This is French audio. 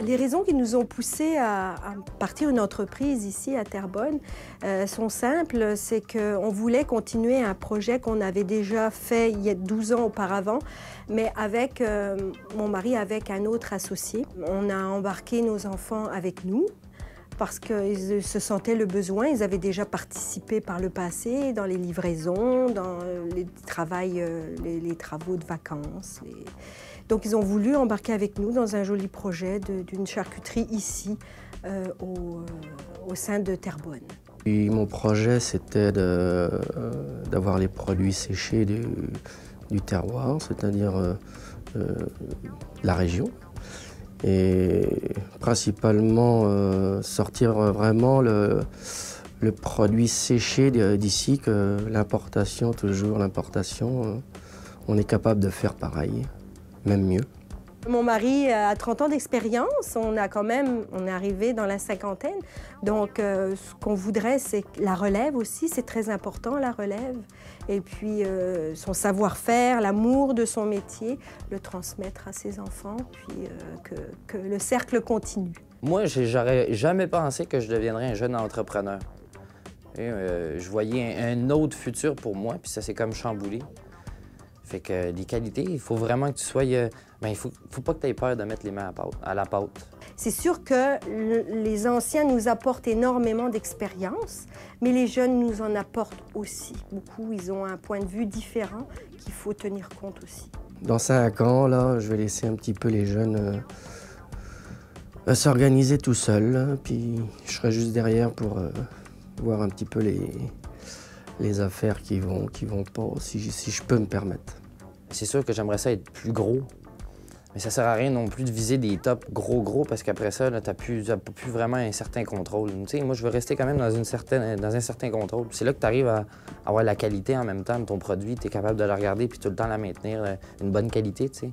Les raisons qui nous ont poussés à partir une entreprise ici à Terrebonne sont simples. C'est qu'on voulait continuer un projet qu'on avait déjà fait il y a 12 ans auparavant, mais avec mon mari, avec un autre associé. On a embarqué nos enfants avec nous parce qu'ils se sentaient le besoin. Ils avaient déjà participé par le passé dans les livraisons, dans les travaux de vacances. Donc, ils ont voulu embarquer avec nous dans un joli projet d'une charcuterie ici, au sein de Terrebonne. Et mon projet, c'était d'avoir les produits séchés du terroir, c'est-à-dire la région. Et principalement sortir vraiment le produit séché d'ici, que l'importation, on est capable de faire pareil. Même mieux. Mon mari a 30 ans d'expérience, on est arrivé dans la cinquantaine. Donc, ce qu'on voudrait, c'est la relève aussi, c'est très important, la relève. Et puis, son savoir-faire, l'amour de son métier, le transmettre à ses enfants, puis que le cercle continue. Moi, j'aurais jamais pensé que je deviendrais un jeune entrepreneur. Et, je voyais un autre futur pour moi, puis ça s'est comme chamboulé. Fait que les qualités, il faut vraiment que tu sois... il faut pas que tu aies peur de mettre les mains à la pâte. C'est sûr que les anciens nous apportent énormément d'expérience, mais les jeunes nous en apportent aussi beaucoup. Ils ont un point de vue différent qu'il faut tenir compte aussi. Dans 5 ans, là, je vais laisser un petit peu les jeunes s'organiser tout seuls. Puis je serai juste derrière pour voir un petit peu les affaires qui vont pas, si je peux me permettre. C'est sûr que j'aimerais ça être plus gros, mais ça sert à rien non plus de viser des tops gros, parce qu'après ça, tu n'as plus vraiment un certain contrôle. Tu sais, moi, je veux rester quand même dans un certain contrôle. C'est là que tu arrives à avoir la qualité en même temps de ton produit. Tu es capable de le regarder puis tout le temps la maintenir, une bonne qualité, tu sais.